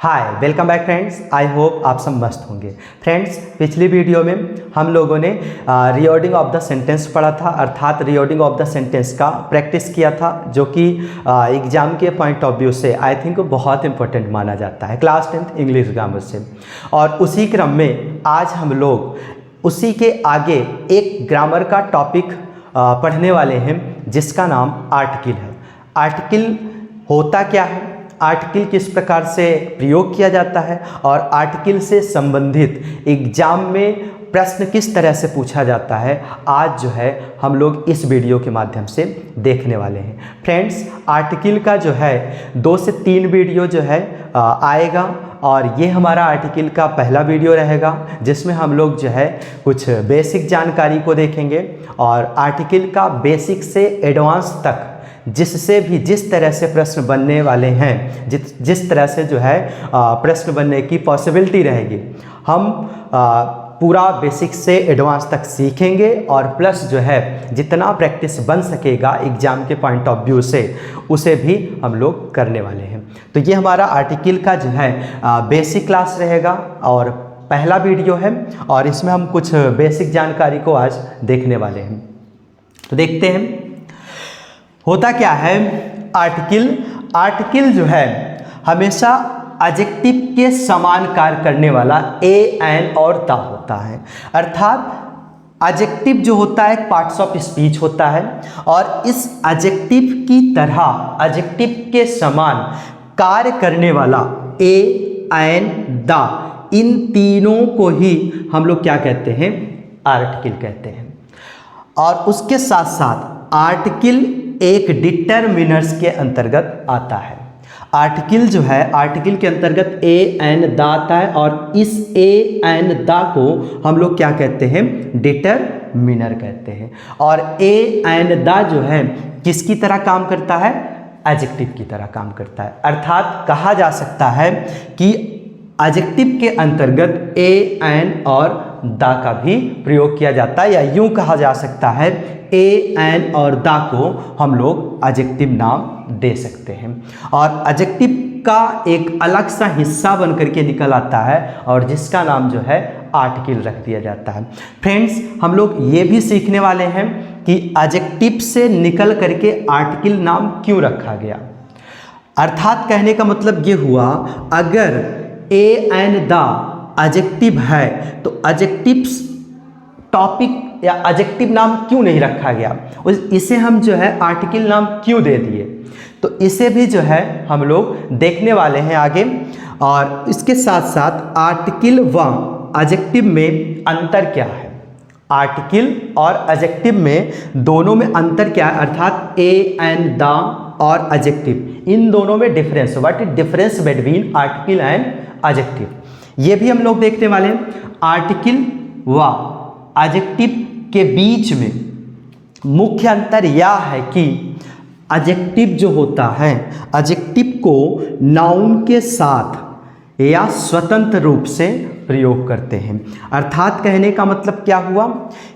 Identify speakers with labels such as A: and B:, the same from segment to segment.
A: Hi welcome back friends. I hope आप सब मस्त होंगे। फ्रेंड्स, पिछली वीडियो में हम लोगों ने रीऑर्डिंग ऑफ द सेंटेंस पढ़ा था, अर्थात रीऑर्डिंग ऑफ द सेंटेंस का प्रैक्टिस किया था, जो कि एग्जाम के पॉइंट ऑफ व्यू से आई थिंक बहुत इंपॉर्टेंट माना जाता है क्लास 10th इंग्लिश ग्रामर से। और उसी क्रम में आज हम लोग उसी के आगे एक ग्रामर का टॉपिक पढ़ने वाले हैं, जिसका नाम आर्टिकल है। आर्टिकल होता क्या है, आर्टिकल किस प्रकार से प्रयोग किया जाता है और आर्टिकल से संबंधित एग्जाम में प्रश्न किस तरह से पूछा जाता है, आज जो है हम लोग इस वीडियो के माध्यम से देखने वाले हैं। फ्रेंड्स, आर्टिकल का जो है 2 से 3 वीडियो जो है आएगा, और ये हमारा आर्टिकल का पहला वीडियो रहेगा, जिसमें हम लोग जो है कुछ बेसिक जानकारी को देखेंगे और आर्टिकल का बेसिक से एडवांस तक जिससे भी जिस तरह से प्रश्न बनने वाले हैं, जिस तरह से जो है प्रश्न बनने की पॉसिबिलिटी रहेगी, हम पूरा बेसिक से एडवांस तक सीखेंगे और प्लस जो है जितना प्रैक्टिस बन सकेगा एग्जाम के पॉइंट ऑफ व्यू से, उसे भी हम लोग करने वाले हैं। तो ये हमारा आर्टिकल का जो है बेसिक क्लास रहेगा और पहला वीडियो है, और इसमें हम कुछ बेसिक जानकारी को आज देखने वाले हैं। तो देखते हैं होता क्या है। आर्टिकल जो है हमेशा एडजेक्टिव के समान कार्य करने वाला ए, एन और द होता है। अर्थात एडजेक्टिव जो होता है पार्ट्स ऑफ स्पीच होता है, और इस एडजेक्टिव की तरह एडजेक्टिव के समान कार्य करने वाला ए, एन, द, इन तीनों को ही हम लोग क्या कहते हैं, आर्टिकल कहते हैं। और उसके साथ साथ आर्टिकल एक डिटरमिनर्स के अंतर्गत आता है। आर्टिकल जो है आर्टिकल के अंतर्गत ए, एन, द आता है, और इस ए, एन, द को हम लोग क्या कहते हैं, डिटरमिनर कहते हैं। और ए, एन, द जो है किसकी तरह काम करता है, एडजेक्टिव की तरह काम करता है। अर्थात कहा जा सकता है कि एडजेक्टिव के अंतर्गत ए, एन और द का भी प्रयोग किया जाता है, या यूं कहा जा सकता है ए, एन और द को हम लोग एडजेक्टिव नाम दे सकते हैं। और एडजेक्टिव का एक अलग सा हिस्सा बन करके निकल आता है, और जिसका नाम जो है आर्टिकल रख दिया जाता है। फ्रेंड्स, हम लोग ये भी सीखने वाले हैं कि एडजेक्टिव से निकल करके आर्टिकल नाम क्यों रखा गया। अर्थात कहने का मतलब ये हुआ, अगर ए, एन, द एडजेक्टिव है तो एडजेक्टिव टॉपिक या एडजेक्टिव नाम क्यों नहीं रखा गया, इसे हम जो है आर्टिकल नाम क्यों दे दिए, तो इसे भी जो है हम लोग देखने वाले हैं आगे। और इसके साथ साथ आर्टिकल व एडजेक्टिव में अंतर क्या है, आर्टिकल और एडजेक्टिव में दोनों में अंतर क्या है, अर्थात ए, एन, द और एडजेक्टिव, इन दोनों में difference, what is difference between article and adjective, ये भी हम लोग देखने वाले हैं। आर्टिकल व एडजेक्टिव के बीच में मुख्य अंतर यह है कि एडजेक्टिव जो होता है, एडजेक्टिव को नाउन के साथ या स्वतंत्र रूप से प्रयोग करते हैं। अर्थात कहने का मतलब क्या हुआ,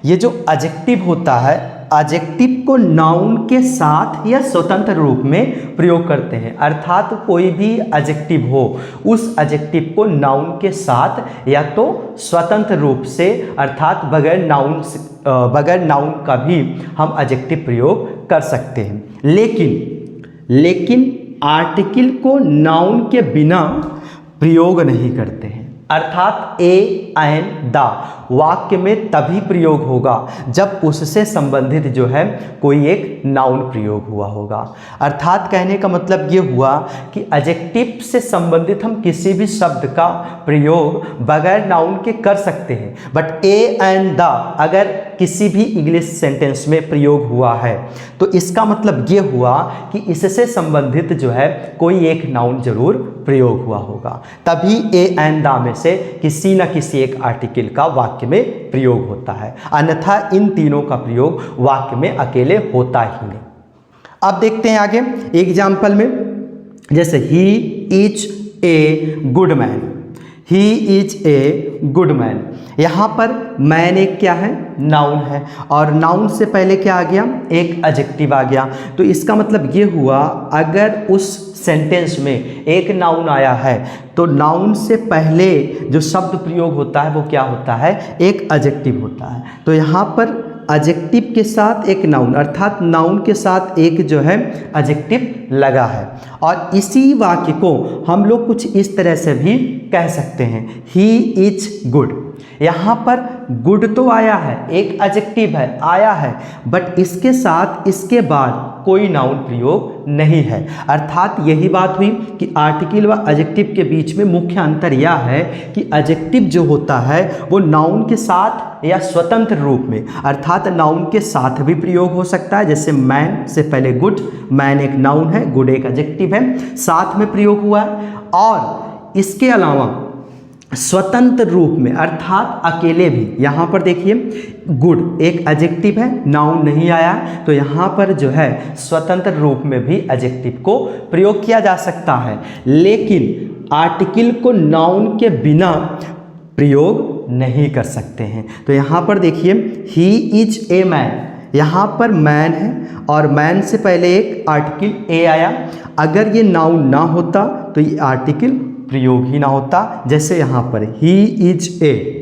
A: ये जो एडजेक्टिव होता है, एडजेक्टिव को नाउन के साथ या स्वतंत्र रूप में प्रयोग करते हैं। अर्थात कोई भी एडजेक्टिव हो, उस एडजेक्टिव को नाउन के साथ या तो स्वतंत्र रूप से, अर्थात बगैर नाउन का भी हम एडजेक्टिव प्रयोग कर सकते हैं। लेकिन आर्टिकल को नाउन के बिना प्रयोग नहीं करते हैं। अर्थात ए, एन, द वाक्य में तभी प्रयोग होगा जब उससे संबंधित जो है कोई एक नाउन प्रयोग हुआ होगा। अर्थात कहने का मतलब ये हुआ कि एडजेक्टिव से संबंधित हम किसी भी शब्द का प्रयोग बगैर नाउन के कर सकते हैं, बट ए, एन, द अगर किसी भी इंग्लिश सेंटेंस में प्रयोग हुआ है तो इसका मतलब ये हुआ कि इससे संबंधित जो है कोई एक नाउन जरूर प्रयोग हुआ होगा, तभी ए, एन, द में से किसी न किसी एक आर्टिकल का वाक्य में प्रयोग होता है, अन्यथा इन तीनों का प्रयोग वाक्य में अकेले होता ही नहीं। अब देखते हैं आगे एग्जाम्पल में, जैसे he is a good man. He is a good man. यहाँ पर मैन एक क्या है, नाउन है, और नाउन से पहले क्या आ गया, एक एडजेक्टिव आ गया। तो इसका मतलब ये हुआ, अगर उस सेंटेंस में एक नाउन आया है तो नाउन से पहले जो शब्द प्रयोग होता है वो क्या होता है, एक एडजेक्टिव होता है। तो यहाँ पर एडजेक्टिव के साथ एक नाउन, अर्थात नाउन के साथ एक जो है एडजेक्टिव लगा है। और इसी वाक्य को हम लोग कुछ इस तरह से भी कह सकते हैं, ही इज गुड। यहाँ पर गुड तो आया है, एक एडजेक्टिव है, आया है, बट इसके साथ इसके बाद कोई नाउन प्रयोग नहीं है। अर्थात यही बात हुई कि आर्टिकल व एडजेक्टिव के बीच में मुख्य अंतर यह है कि एडजेक्टिव जो होता है वो नाउन के साथ या स्वतंत्र रूप में, अर्थात नाउन के साथ भी प्रयोग हो सकता है। जैसे मैन से पहले गुड, मैन एक नाउन है, गुड एक एडजेक्टिव है, साथ में प्रयोग हुआ है। और इसके अलावा स्वतंत्र रूप में, अर्थात अकेले भी, यहाँ पर देखिए गुड एक एडजेक्टिव है, नाउन नहीं आया, तो यहाँ पर जो है स्वतंत्र रूप में भी एडजेक्टिव को प्रयोग किया जा सकता है। लेकिन आर्टिकल को नाउन के बिना प्रयोग नहीं कर सकते हैं। तो यहाँ पर देखिए ही इज ए मैन, यहाँ पर मैन है और मैन से पहले एक आर्टिकल ए आया। अगर ये नाउन ना होता तो ये आर्टिकल प्रयोग ही ना होता, जैसे यहाँ पर ही इज ए।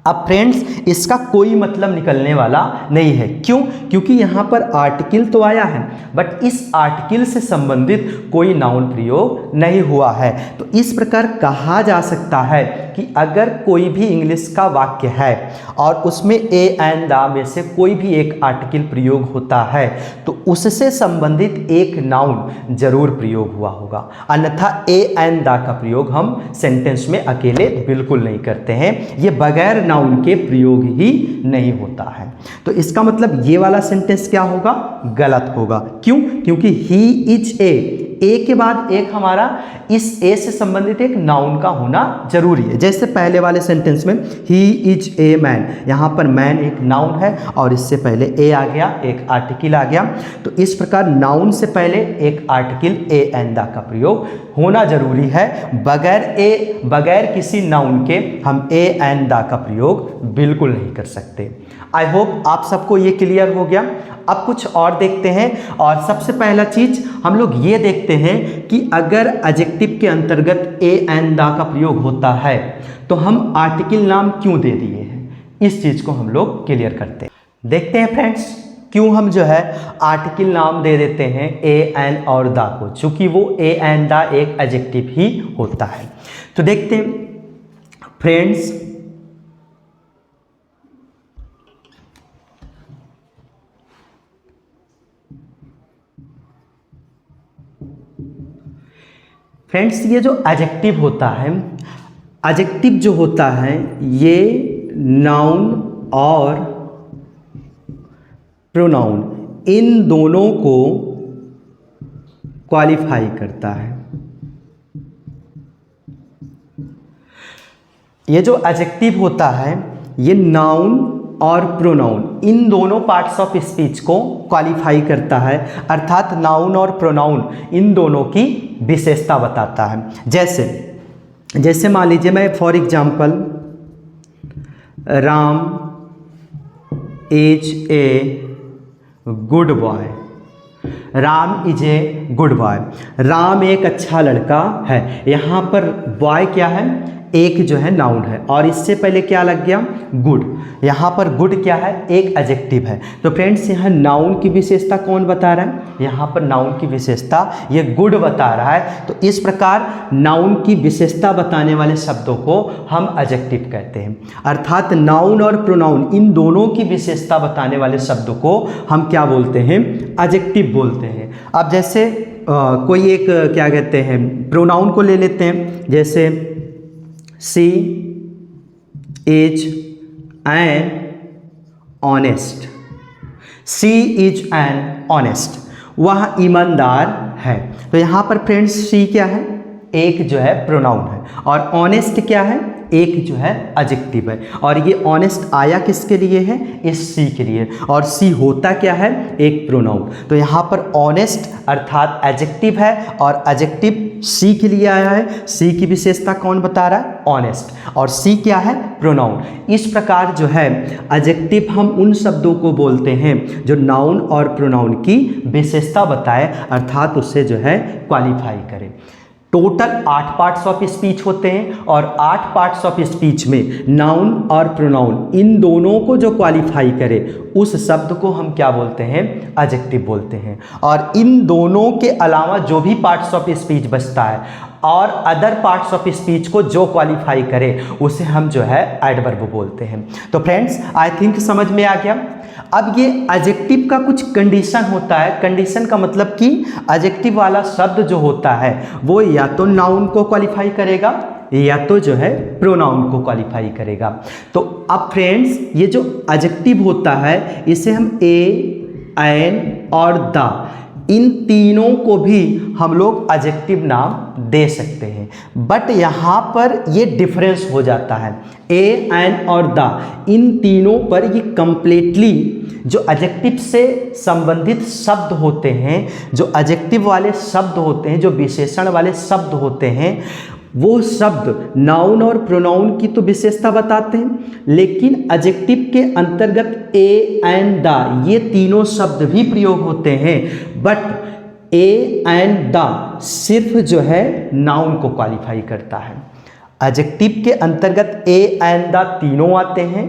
A: अब फ्रेंड्स इसका कोई मतलब निकलने वाला नहीं है, क्यों? क्योंकि यहाँ पर आर्टिकल तो आया है बट इस आर्टिकल से संबंधित कोई नाउन प्रयोग नहीं हुआ है। तो इस प्रकार कहा जा सकता है कि अगर कोई भी इंग्लिश का वाक्य है और उसमें ए एंड द में से कोई भी एक आर्टिकल प्रयोग होता है तो उससे संबंधित एक नाउन जरूर प्रयोग हुआ होगा, अन्यथा ए एंड द का प्रयोग हम सेंटेंस में अकेले बिल्कुल नहीं करते हैं, ये बगैर नाउन के प्रयोग ही नहीं होता है। तो इसका मतलब ये वाला सेंटेंस क्या होगा, गलत होगा। क्यों? क्योंकि ही इज ए के बाद एक हमारा इस ए से संबंधित एक नाउन का होना जरूरी है। जैसे पहले वाले सेंटेंस में ही इज ए मैन, यहाँ पर मैन एक नाउन है और इससे पहले ए आ गया, एक आर्टिकल आ गया। तो इस प्रकार नाउन से पहले एक आर्टिकल ए एंड द का प्रयोग होना जरूरी है। बगैर किसी नाउन के हम ए एंड द का प्रयोग बिल्कुल नहीं कर सकते। आई होप आप सबको ये क्लियर हो गया। अब कुछ और देखते हैं, और सबसे पहला चीज हम लोग ये देखते हैं कि अगर एडजेक्टिव के अंतर्गत ए एंड द का प्रयोग होता है तो हम आर्टिकल नाम क्यों दे दिए हैं, इस चीज को हम लोग क्लियर करते हैं। देखते हैं फ्रेंड्स क्यों हम जो है आर्टिकल नाम दे देते हैं ए एंड और द को, चूंकि वो ए एंड द एक एडजेक्टिव ही होता है। तो देखते हैं फ्रेंड्स, ये जो एडजेक्टिव होता है, एडजेक्टिव जो होता है ये नाउन और प्रोनाउन इन दोनों को क्वालिफाई करता है। ये जो एडजेक्टिव होता है ये नाउन और प्रोनाउन इन दोनों पार्ट्स ऑफ स्पीच को क्वालिफाई करता है, अर्थात नाउन और प्रोनाउन इन दोनों की विशेषता बताता है। जैसे मान लीजिए मैं for example Ram is a good boy, Ram is a good boy, Ram एक अच्छा लड़का है। यहाँ पर बॉय क्या है, एक जो है नाउन है और इससे पहले क्या लग गया, गुड। यहाँ पर गुड क्या है, एक एडजेक्टिव है। तो फ्रेंड्स यहाँ नाउन की विशेषता कौन बता रहा है, यहाँ पर नाउन की विशेषता ये गुड बता रहा है। तो इस प्रकार नाउन की विशेषता बताने वाले शब्दों को हम एडजेक्टिव कहते हैं, अर्थात नाउन और प्रोनाउन इन दोनों की विशेषता बताने वाले शब्दों को हम क्या बोलते हैं, एडजेक्टिव बोलते हैं। अब जैसे कोई एक क्या कहते हैं प्रोनाउन को ले लेते हैं, जैसे she is an honest, she is an honest, वह ईमानदार है। तो यहाँ पर फ्रेंड्स शी क्या है, एक जो है प्रोनाउन है, और ऑनेस्ट क्या है, एक जो है एडजेक्टिव है। और ये ऑनेस्ट आया किसके लिए है, इस सी के लिए, और सी होता क्या है, एक प्रोनाउन। तो यहाँ पर ऑनेस्ट अर्थात एडजेक्टिव है और एडजेक्टिव सी के लिए आया है। सी की विशेषता कौन बता रहा है? ऑनेस्ट। और सी क्या है? प्रोनाउन। इस प्रकार जो है एडजेक्टिव हम उन शब्दों को बोलते हैं जो नाउन और प्रोनाउन की विशेषता बताए, अर्थात उससे जो है क्वालिफाई करें। टोटल 8 पार्ट्स ऑफ स्पीच होते हैं और 8 पार्ट्स ऑफ स्पीच में नाउन और प्रोनाउन इन दोनों को जो क्वालिफाई करे उस शब्द को हम क्या बोलते हैं? एडजेक्टिव बोलते हैं। और इन दोनों के अलावा जो भी पार्ट्स ऑफ स्पीच बचता है और अदर पार्ट्स ऑफ स्पीच को जो क्वालिफाई करे उसे हम जो है एडवर्ब बोलते हैं। तो फ्रेंड्स आई थिंक समझ में आ गया। अब ये एडजेक्टिव का कुछ कंडीशन होता है। कंडीशन का मतलब कि एडजेक्टिव वाला शब्द जो होता है वो या तो नाउन को क्वालिफाई करेगा या तो जो है प्रोनाउन को क्वालिफाई करेगा। तो अब फ्रेंड्स ये जो एडजेक्टिव होता है इसे हम ए, एन और द इन तीनों को भी हम लोग एडजेक्टिव नाम दे सकते हैं, बट यहाँ पर ये डिफरेंस हो जाता है। ए, एन और द इन तीनों पर ये कंप्लीटली जो एडजेक्टिव से संबंधित शब्द होते हैं, जो एडजेक्टिव वाले शब्द होते हैं, जो विशेषण वाले शब्द होते हैं, वो शब्द नाउन और प्रोनाउन की तो विशेषता बताते हैं, लेकिन एडजेक्टिव के अंतर्गत ए, एन, द ये तीनों शब्द भी प्रयोग होते हैं, बट ए, एन, द सिर्फ जो है नाउन को क्वालिफाई करता है। एडजेक्टिव के अंतर्गत ए, एन, द तीनों आते हैं,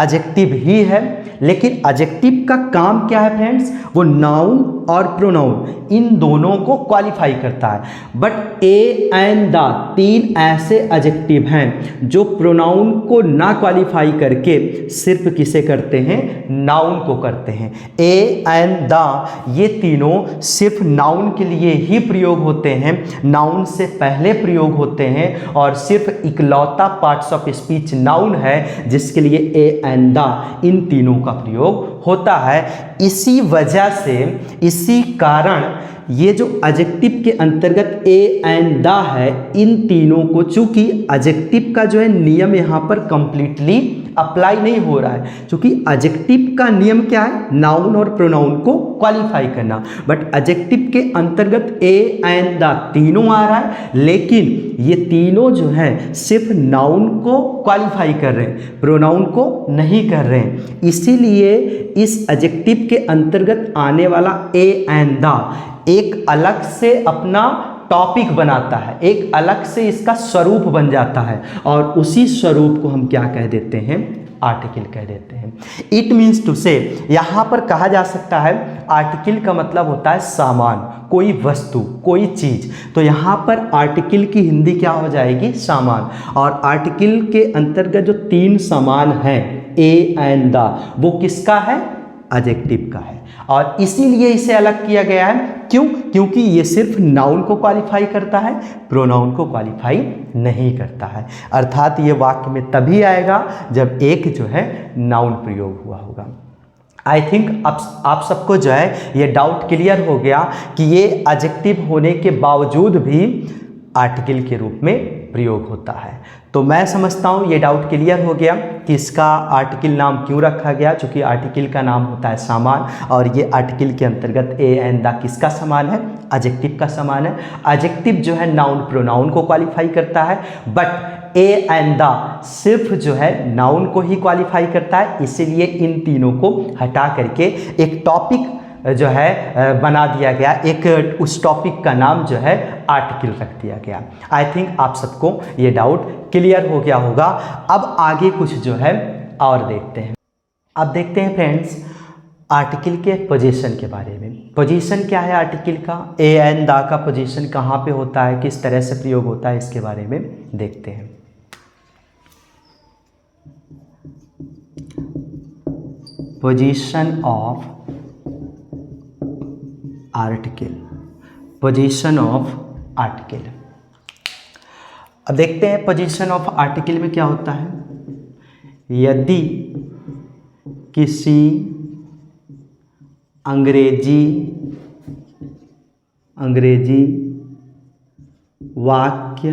A: एडजेक्टिव ही है, लेकिन एडजेक्टिव का काम क्या है फ्रेंड्स? वो नाउन और प्रोनाउन इन दोनों को क्वालिफाई करता है। बट ए, एन, द तीन ऐसे एडजेक्टिव हैं जो प्रोनाउन को ना क्वालिफाई करके सिर्फ किसे करते हैं? नाउन को करते हैं। ए, एन, द ये तीनों सिर्फ नाउन के लिए ही प्रयोग होते हैं, नाउन से पहले प्रयोग होते हैं, और सिर्फ इकलौता पार्ट्स ऑफ स्पीच नाउन है जिसके लिए ए, एन, द इन तीनों का प्रयोग होता है। इसी वजह से, इसी कारण ये जो एडजेक्टिव के अंतर्गत ए, एन, द है, इन तीनों को चूंकि एडजेक्टिव का जो है नियम यहाँ पर कंप्लीटली अप्लाई नहीं हो रहा है, क्योंकि एडजेक्टिव का नियम क्या है? नाउन और प्रोनाउन को क्वालिफाई करना, बट एडजेक्टिव के अंतर्गत ए, एन, द तीनों आ रहा है, लेकिन ये तीनों जो है सिर्फ नाउन को क्वालिफाई कर रहे हैं, प्रोनाउन को नहीं कर रहे हैं। इसीलिए इस एडजेक्टिव के अंतर्गत आने वाला ए, एन, द एक अलग से अपना टॉपिक बनाता है, एक अलग से इसका स्वरूप बन जाता है, और उसी स्वरूप को हम क्या कह देते हैं? आर्टिकल कह देते हैं। इट मीन्स टू से, यहाँ पर कहा जा सकता है आर्टिकल का मतलब होता है सामान, कोई वस्तु, कोई चीज। तो यहाँ पर आर्टिकल की हिंदी क्या हो जाएगी? सामान। और आर्टिकल के अंतर्गत जो तीन सामान हैं ए, एन, द, वो किसका है? एडजेक्टिव का है। और इसीलिए इसे अलग किया गया है। क्यों? क्योंकि ये सिर्फ नाउन को क्वालिफाई करता है, प्रोनाउन को क्वालिफाई नहीं करता है। अर्थात ये वाक्य में तभी आएगा जब एक जो है नाउन प्रयोग हुआ होगा। आई थिंक अब आप सबको जो है ये डाउट क्लियर हो गया कि ये एडजेक्टिव होने के बावजूद भी आर्टिकल के रूप में प्रयोग होता है। तो मैं समझता हूँ ये डाउट क्लियर हो गया कि इसका आर्टिकल नाम क्यों रखा गया, क्योंकि आर्टिकल का नाम होता है सामान, और ये आर्टिकल के अंतर्गत ए, एन, द किसका सामान है? एडजेक्टिव का सामान है। एडजेक्टिव जो है नाउन प्रोनाउन को क्वालिफाई करता है, बट ए, एन, द सिर्फ जो है नाउन को ही क्वालिफाई करता है। इसीलिए इन तीनों को हटा करके एक टॉपिक जो है बना दिया गया, एक उस टॉपिक का नाम जो है आर्टिकल रख दिया गया। आई थिंक आप सबको ये डाउट क्लियर हो गया होगा। अब आगे कुछ जो है और देखते हैं। अब देखते हैं फ्रेंड्स आर्टिकल के पोजीशन के बारे में। पोजीशन क्या है आर्टिकल का? ए, एन, द का पोजीशन कहाँ पे होता है, किस तरह से प्रयोग होता है, इसके बारे में देखते हैं। Position of article, position of article. अब देखते हैं पोजीशन ऑफ आर्टिकल में क्या होता है। यदि किसी अंग्रेजी वाक्य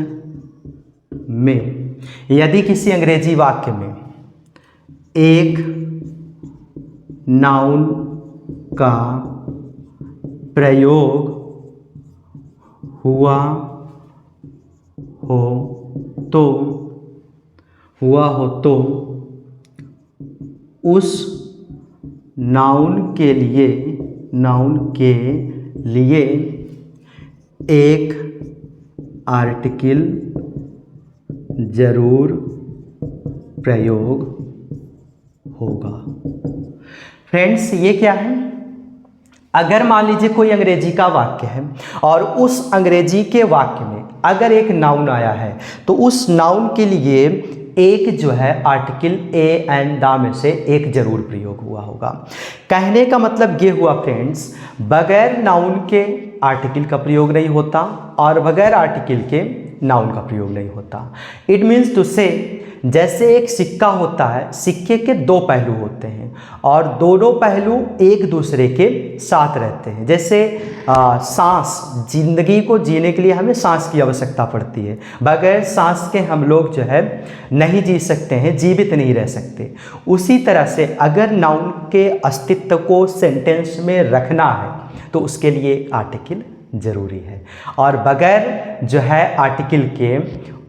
A: में, यदि किसी अंग्रेजी वाक्य में एक नाउन का प्रयोग हुआ हो तो हुआ हो तो उस नाउन के लिए एक आर्टिकल जरूर प्रयोग होगा। फ्रेंड्स, ये क्या है? अगर मान लीजिए कोई अंग्रेजी का वाक्य है और उस अंग्रेजी के वाक्य में अगर एक नाउन आया है तो उस नाउन के लिए एक जो है आर्टिकल ए एंड द में से एक जरूर प्रयोग हुआ होगा। कहने का मतलब ये हुआ फ्रेंड्स, बगैर नाउन के आर्टिकल का प्रयोग नहीं होता और बगैर आर्टिकल के नाउन का प्रयोग नहीं होता। इट मीन्स टू से, जैसे एक सिक्का होता है, सिक्के के दो पहलू होते हैं और दोनों पहलू एक दूसरे के साथ रहते हैं। जैसे सांस, जिंदगी को जीने के लिए हमें सांस की आवश्यकता पड़ती है, बगैर सांस के हम लोग जो है नहीं जी सकते हैं, जीवित नहीं रह सकते। उसी तरह से अगर नाउन के अस्तित्व को सेंटेंस में रखना है तो उसके लिए आर्टिकल जरूरी है और बगैर जो है आर्टिकल के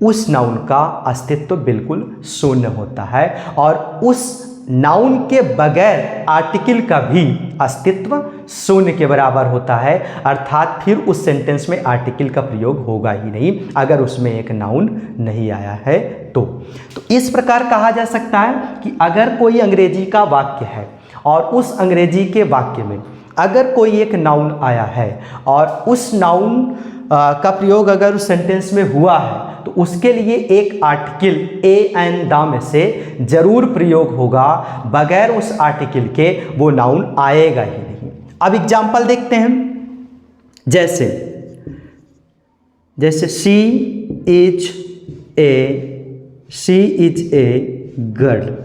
A: उस नाउन का अस्तित्व बिल्कुल शून्य होता है और उस नाउन के बगैर आर्टिकल का भी अस्तित्व शून्य के बराबर होता है। अर्थात फिर उस सेंटेंस में आर्टिकल का प्रयोग होगा ही नहीं अगर उसमें एक नाउन नहीं आया है तो इस प्रकार कहा जा सकता है कि अगर कोई अंग्रेजी का वाक्य है और उस अंग्रेजी के वाक्य में अगर कोई एक नाउन आया है और उस नाउन का प्रयोग अगर उस सेंटेंस में हुआ है तो उसके लिए एक आर्टिकल ए एंड द में से जरूर प्रयोग होगा, बगैर उस आर्टिकल के वो नाउन आएगा ही नहीं। अब एग्जाम्पल देखते हैं, जैसे शी इज ए गर्ल।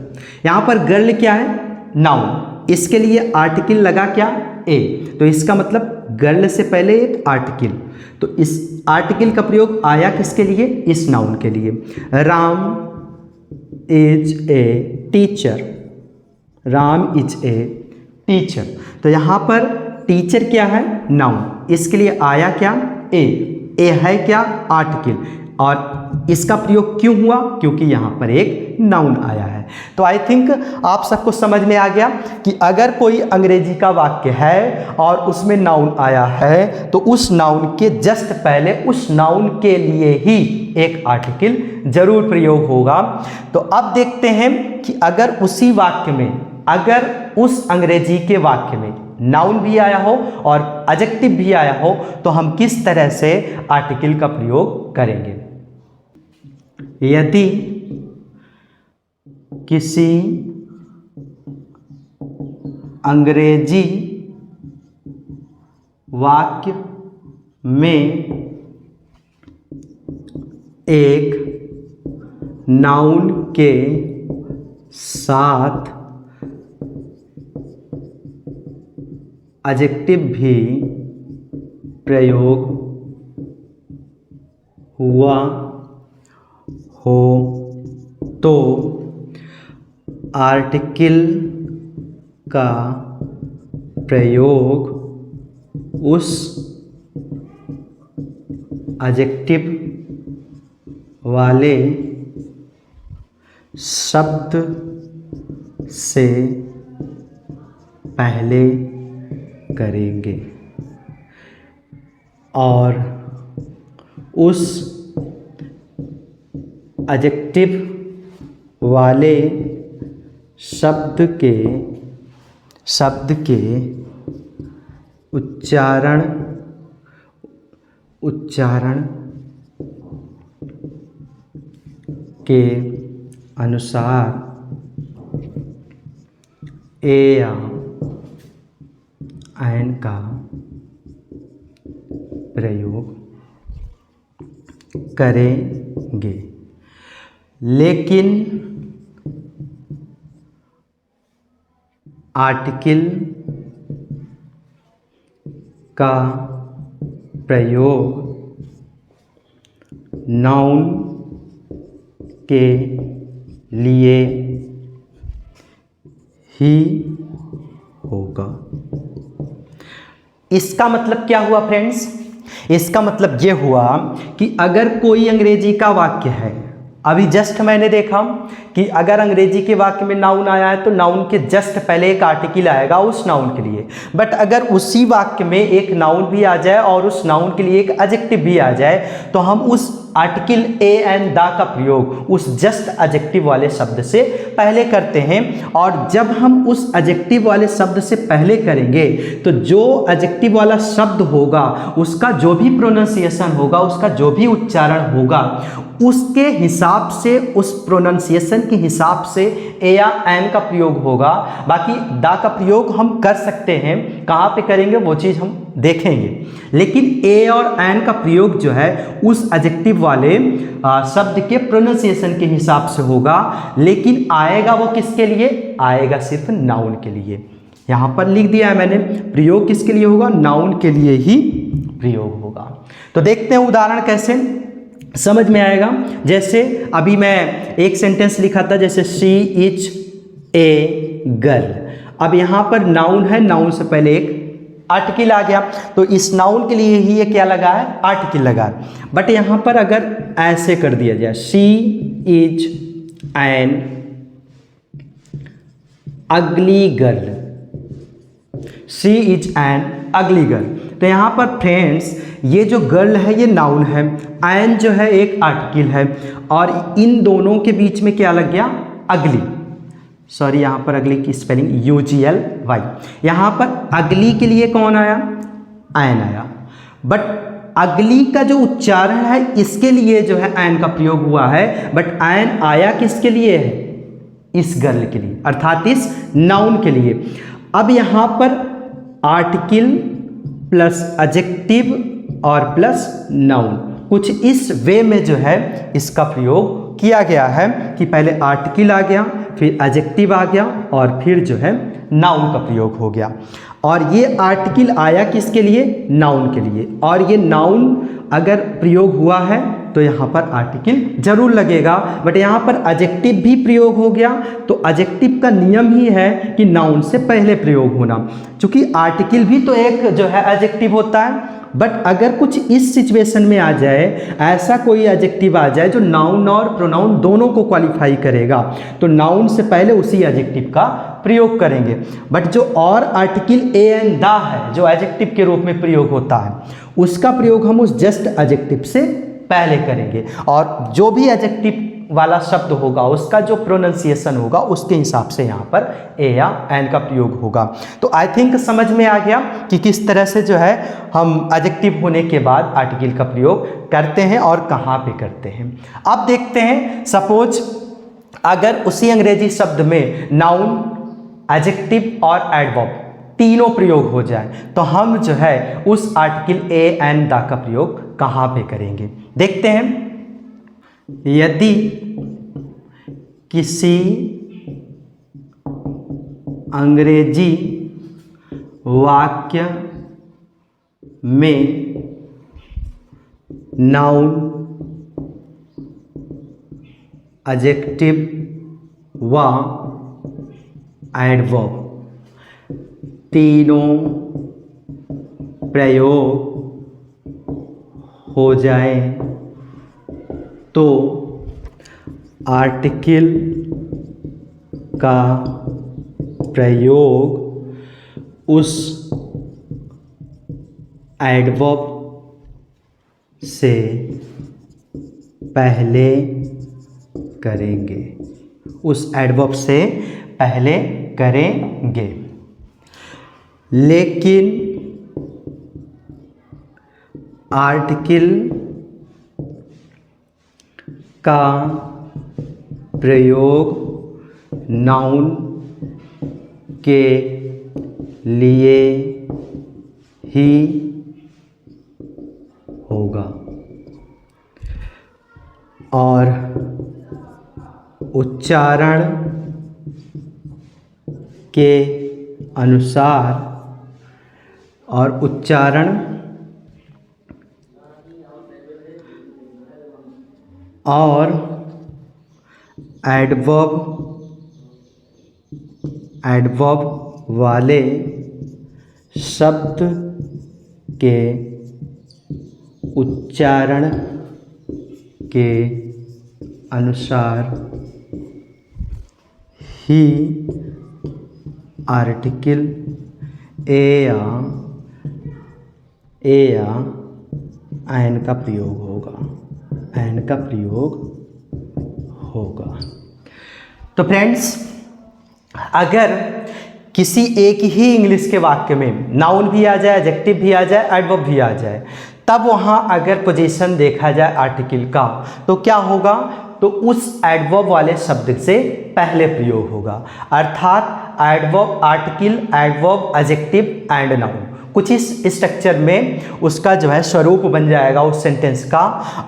A: यहाँ पर गर्ल क्या है? नाउन। इसके लिए आर्टिकल लगा क्या? ए। तो इसका मतलब गर्ल से पहले एक आर्टिकल, तो इस आर्टिकल का प्रयोग आया किसके लिए? इस नाउन के लिए। Ram is a teacher, Ram is a teacher. तो यहाँ पर टीचर क्या है? नाउन। इसके लिए आया क्या? ए है क्या? आर्टिकल। और इसका प्रयोग क्यों हुआ? क्योंकि यहाँ पर एक नाउन आया है। तो आई थिंक आप सबको समझ में आ गया कि अगर कोई अंग्रेजी का वाक्य है और उसमें नाउन आया है तो उस नाउन के जस्ट पहले उस नाउन के लिए ही एक आर्टिकल जरूर प्रयोग होगा। तो अब देखते हैं कि अगर उसी वाक्य में, अगर उस अंग्रेजी के वाक्य में नाउन भी आया हो और एडजेक्टिव भी आया हो तो हम किस तरह से आर्टिकल का प्रयोग करेंगे। यदि किसी अंग्रेजी वाक्य में एक नाउन के साथ एडजेक्टिव भी प्रयोग हुआ हो तो आर्टिकल का प्रयोग उस एडजेक्टिव वाले शब्द से पहले करेंगे और उस एडजेक्टिव वाले शब्द के उच्चारण के अनुसार ए या एन का प्रयोग करेंगे। लेकिन आर्टिकल का प्रयोग नाउन के लिए ही होगा। इसका मतलब क्या हुआ फ्रेंड्स? इसका मतलब ये हुआ कि अगर कोई अंग्रेजी का वाक्य है, अभी जस्ट मैंने देखा कि अगर अंग्रेजी के वाक्य में नाउन आया है तो नाउन के जस्ट पहले एक आर्टिकल आएगा उस नाउन के लिए, बट अगर उसी वाक्य में एक नाउन भी आ जाए और उस नाउन के लिए एक एडजेक्टिव भी आ जाए तो हम उस आर्टिकल ए एंड दा का प्रयोग उस जस्ट एडजेक्टिव वाले शब्द से पहले करते हैं। और जब हम उस एडजेक्टिव वाले शब्द से पहले करेंगे तो जो एडजेक्टिव वाला शब्द होगा उसका जो भी प्रोनाउंसिएशन होगा, उसका जो भी उच्चारण होगा, उसके हिसाब से, उस प्रोनाउंसिएशन के हिसाब से ए या एन का प्रयोग होगा। बाकी दा का प्रयोग हम कर सकते हैं, कहाँ पे करेंगे वो चीज़ हम देखेंगे, लेकिन ए और एन का प्रयोग जो है उस एडजेक्टिव वाले शब्द के प्रोनाउंसिएशन के हिसाब से होगा, लेकिन आएगा वो किसके लिए? आएगा सिर्फ नाउन के लिए। यहाँ पर लिख दिया है मैंने, प्रयोग किसके लिए होगा? नाउन के लिए ही प्रयोग होगा। तो देखते हैं उदाहरण कैसे समझ में आएगा। जैसे अभी मैं एक सेंटेंस लिखा था, जैसे शी इज ए गर्ल। अब यहाँ पर नाउन है, नाउन से पहले एक आर्टिकल आ गया, तो इस नाउन के लिए ही ये क्या लगा है? आर्टिकल लगा है। बट यहाँ पर अगर ऐसे कर दिया जाए, शी इज एन अगली गर्ल, शी इज एन अगली गर्ल, तो यहाँ पर फ्रेंड्स ये जो गर्ल है ये नाउन है, एन जो है एक आर्टिकल है, और इन दोनों के बीच में क्या लग गया? अगली। सॉरी, यहाँ पर अगली की स्पेलिंग UGLY। यहाँ पर अगली के लिए कौन आया? एन आया। बट अगली का जो उच्चारण है इसके लिए जो है एन का प्रयोग हुआ है, बट एन आया किसके लिए है? इस गर्ल के लिए, अर्थात इस नाउन के लिए। अब यहाँ पर आर्टिकल प्लस एडजेक्टिव और प्लस नाउन, कुछ इस वे में जो है इसका प्रयोग किया गया है कि पहले आर्टिकल आ गया, फिर एडजेक्टिव आ गया और फिर जो है नाउन का प्रयोग हो गया। और ये आर्टिकल आया किसके लिए? नाउन के लिए। और ये नाउन अगर प्रयोग हुआ है तो यहाँ पर आर्टिकल जरूर लगेगा, बट यहाँ पर एडजेक्टिव भी प्रयोग हो गया, तो एडजेक्टिव का नियम ही है कि नाउन से पहले प्रयोग होना, क्योंकि आर्टिकल भी तो एक जो है एडजेक्टिव होता है। बट अगर कुछ इस सिचुएशन में आ जाए, ऐसा कोई एडजेक्टिव आ जाए जो नाउन और प्रोनाउन दोनों को क्वालिफाई करेगा, तो नाउन से पहले उसी एडजेक्टिव का प्रयोग करेंगे। बट जो और आर्टिकल ए एंड दा है जो एडजेक्टिव के रूप में प्रयोग होता है, उसका प्रयोग हम उस जस्ट एडजेक्टिव से पहले करेंगे, और जो भी एडजेक्टिव वाला शब्द होगा उसका जो प्रोनाउंसिएशन होगा उसके हिसाब से यहाँ पर ए या एन का प्रयोग होगा। तो आई थिंक समझ में आ गया कि किस तरह से जो है हम एडजेक्टिव होने के बाद आर्टिकल का प्रयोग करते हैं और कहाँ पे करते हैं। अब देखते हैं, सपोज अगर उसी अंग्रेजी शब्द में नाउन, एडजेक्टिव और एडवर्ब तीनों प्रयोग हो जाए तो हम जो है उस आर्टिकल ए एन दा का प्रयोग कहाँ पे करेंगे, देखते हैं। यदि किसी अंग्रेजी वाक्य में नाउन, एडजेक्टिव व एडवर्ब तीनों प्रयोग हो जाए तो आर्टिकल का प्रयोग उस एडवर्ब से पहले करेंगे, उस एडवर्ब से पहले करेंगे। लेकिन आर्टिकल का प्रयोग नाउन के लिए ही होगा और उच्चारण के अनुसार और एडवर्ब वाले शब्द के उच्चारण के अनुसार ही आर्टिकल ए या एन का प्रयोग होगा। तो फ्रेंड्स, अगर किसी एक ही इंग्लिश के वाक्य में नाउन भी आ जाए, एडजेक्टिव भी आ जाए, एडवर्ब भी आ जाए, तब वहाँ अगर पोजीशन देखा जाए आर्टिकल का तो क्या होगा, तो उस एडवर्ब वाले शब्द से पहले प्रयोग होगा। अर्थात adverb, article, adverb, adjective and noun, कुछ इस स्ट्रक्चर में उसका जो है स्वरूप बन जाएगा उस सेंटेंस का।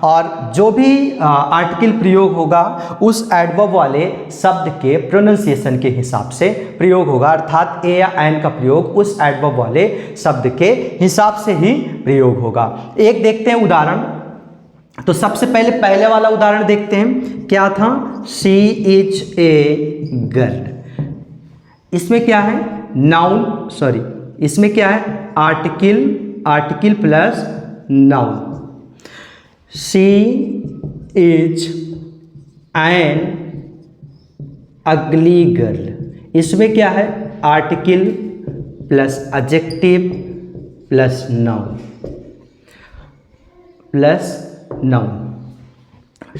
A: और जो भी आर्टिकल प्रयोग होगा उस एडवर्ब वाले शब्द के प्रोनाउंसिएशन के हिसाब से प्रयोग होगा। अर्थात ए या एन का प्रयोग उस एडवर्ब वाले शब्द के हिसाब से ही प्रयोग होगा। एक देखते हैं उदाहरण। तो सबसे पहले वाला उदाहरण देखते हैं, क्या था, शी इज ए गर्ल। इसमें क्या है, नाउन, सॉरी, इसमें क्या है, article plus noun. She is an अगली गर्ल। इसमें क्या है, article plus adjective plus noun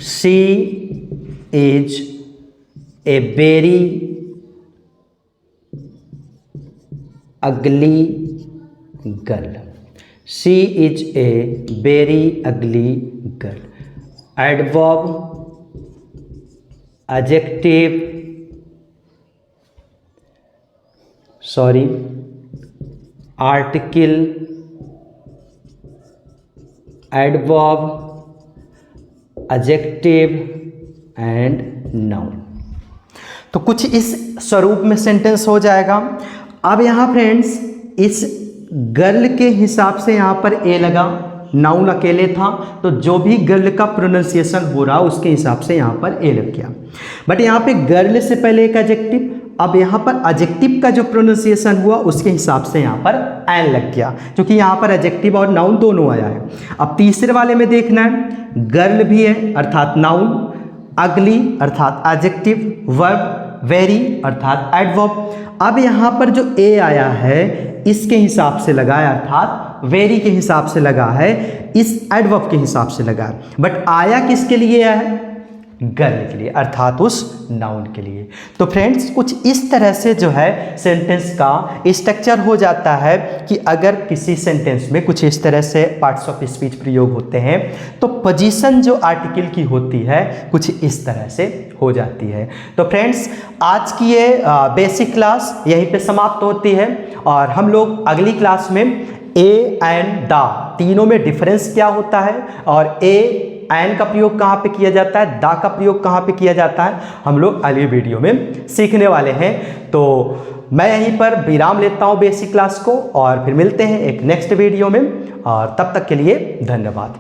A: she is a very ugly girl. She is a very ugly girl. Adverb, adjective, sorry, article, adverb, adjective and noun. तो कुछ इस स्वरूप में sentence हो जाएगा। अब यहाँ फ्रेंड्स, इस गर्ल के हिसाब से यहाँ पर ए लगा, नाउन अकेले था, तो जो भी गर्ल का प्रोनाउंसिएशन हो रहा उसके हिसाब से यहाँ पर ए लग गया। बट यहाँ पे गर्ल से पहले एक एडजेक्टिव, अब यहाँ पर एडजेक्टिव का जो प्रोनाउंसिएशन हुआ उसके हिसाब से यहाँ पर एन लग गया, क्योंकि यहाँ पर एडजेक्टिव और नाउन दोनों आया है। अब तीसरे वाले में देखना है, गर्ल भी है अर्थात नाउन, अगली अर्थात एडजेक्टिव, वर्ब, वेरी अर्थात एडवर्ब। अब यहाँ पर जो ए आया है इसके हिसाब से लगा है, अर्थात वेरी के हिसाब से लगा है, इस एडवर्ब के हिसाब से लगा है। बट आया किसके लिए है, गर्ल के लिए, अर्थात उस नाउन के लिए। तो फ्रेंड्स, कुछ इस तरह से जो है सेंटेंस का स्ट्रक्चर हो जाता है कि अगर किसी सेंटेंस में कुछ इस तरह से पार्ट्स ऑफ स्पीच प्रयोग होते हैं तो पोजीशन जो आर्टिकल की होती है कुछ इस तरह से हो जाती है। तो फ्रेंड्स, आज की ये बेसिक क्लास यहीं पे समाप्त होती है और हम लोग अगली क्लास में ए एंड दा तीनों में डिफरेंस क्या होता है और ए एन का प्रयोग कहाँ पे किया जाता है, दा का प्रयोग कहाँ पे किया जाता है, हम लोग अगली वीडियो में सीखने वाले हैं। तो मैं यहीं पर विराम लेता हूँ बेसिक क्लास को और फिर मिलते हैं एक नेक्स्ट वीडियो में, और तब तक के लिए धन्यवाद।